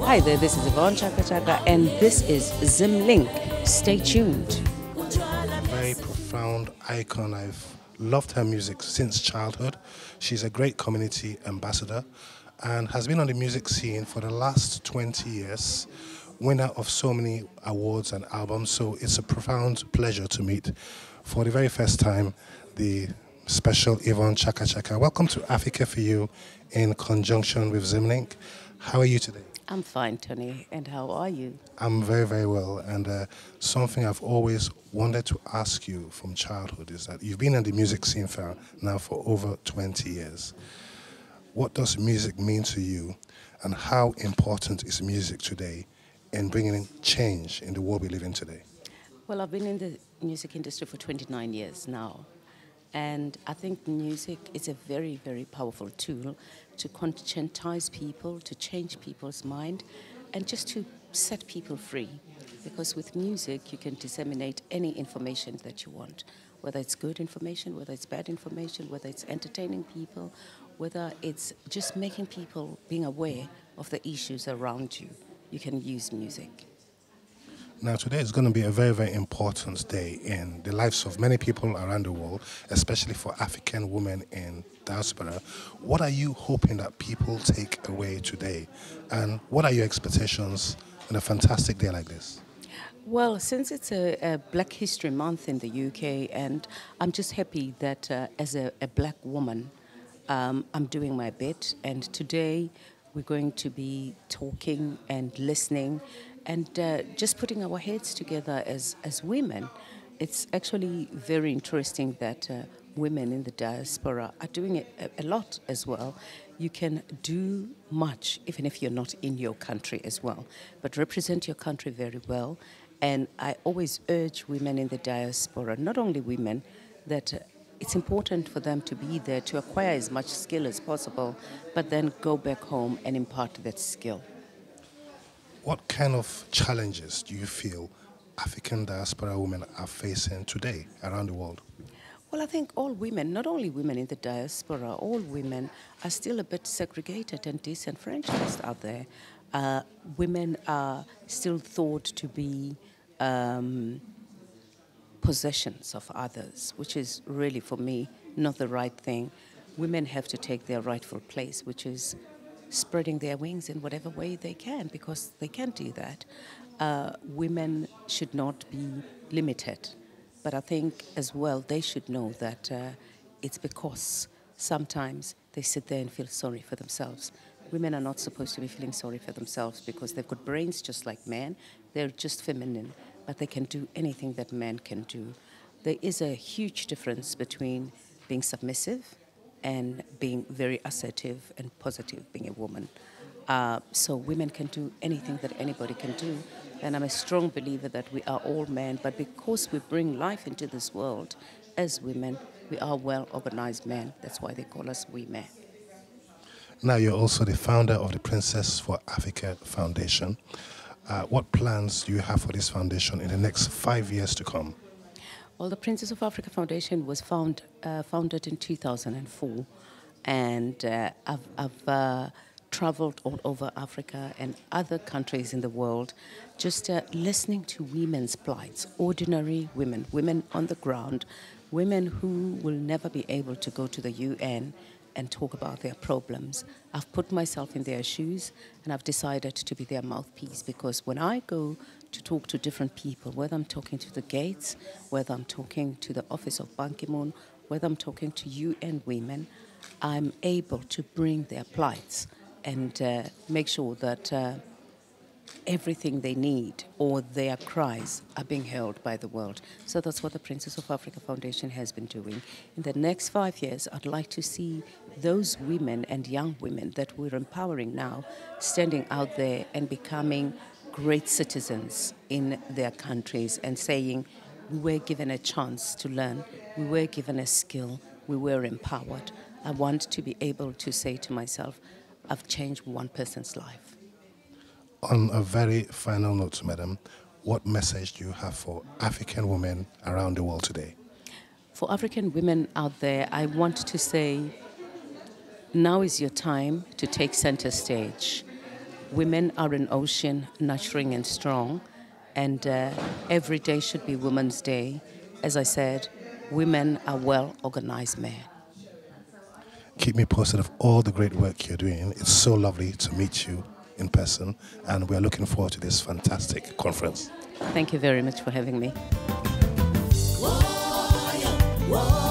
Hi there, this is Yvonne Chaka Chaka, and this is Zimlink. Stay tuned. Very profound icon. I've loved her music since childhood. She's a great community ambassador and has been on the music scene for the last 20 years, winner of so many awards and albums. So it's a profound pleasure to meet for the very first time the special Yvonne Chaka Chaka. Welcome to Africa for You in conjunction with Zimlink. How are you today? I'm fine, Tony, and how are you? I'm very, very well, and something I've always wanted to ask you from childhood is that you've been in the music scene for over 20 years. What does music mean to you, and how important is music today in bringing change in the world we live in today? Well, I've been in the music industry for 29 years now, and I think music is a very, very powerful tool to conscientize people, to change people's mind, and just to set people free. Because with music, you can disseminate any information that you want, whether it's good information, whether it's bad information, whether it's entertaining people, whether it's just making people being aware of the issues around you. You can use music. Now, today is going to be a very, very important day in the lives of many people around the world, especially for African women in diaspora. What are you hoping that people take away today? And what are your expectations on a fantastic day like this? Well, since it's a Black History Month in the UK, and I'm just happy that as a black woman, I'm doing my bit. And today we're going to be talking and listening and just putting our heads together as women. It's actually very interesting that women in the diaspora are doing it a lot as well. You can do much, even if you're not in your country as well, but represent your country very well. And I always urge women in the diaspora, not only women, that it's important for them to be there to acquire as much skill as possible, but then go back home and impart that skill. What kind of challenges do you feel African diaspora women are facing today around the world? Well, I think all women, not only women in the diaspora, all women are still a bit segregated and disenfranchised out there. Women are still thought to be possessions of others, which is really, for me, not the right thing. Women have to take their rightful place, which is spreading their wings in whatever way they can, because they can do that. Women should not be limited. But I think as well they should know that it's because sometimes they sit there and feel sorry for themselves. Women are not supposed to be feeling sorry for themselves because they've got brains just like men. They're just feminine, but they can do anything that men can do. There is a huge difference between being submissive and being very assertive and positive, being a woman. So women can do anything that anybody can do. And I'm a strong believer that we are all men, but because we bring life into this world as women, we are well-organized men. That's why they call us we men. Now you're also the founder of the Princess for Africa Foundation. What plans do you have for this foundation in the next 5 years to come? Well, the Princess of Africa Foundation was founded in 2004, and I've traveled all over Africa and other countries in the world, just listening to women's plights, ordinary women, women on the ground, women who will never be able to go to the UN and talk about their problems. I've put myself in their shoes, and I've decided to be their mouthpiece, because when I go to talk to different people, whether I'm talking to the Gates, whether I'm talking to the office of Ban Ki-moon, whether I'm talking to UN women, I'm able to bring their plights and make sure that everything they need or their cries are being held by the world. So that's what the Princess of Africa Foundation has been doing. In the next 5 years, I'd like to see those women and young women that we're empowering now standing out there and becoming great citizens in their countries and saying, we were given a chance to learn, we were given a skill, we were empowered. I want to be able to say to myself, I've changed one person's life. On a very final note, madam, what message do you have for African women around the world today? For African women out there, I want to say, now is your time to take center stage. women are an ocean, nurturing and strong, and every day should be Women's Day. As I said, women are well-organized men. Keep me posted of all the great work you're doing. It's so lovely to meet you in person, and we're looking forward to this fantastic conference. Thank you very much for having me. Whoa, yeah, whoa.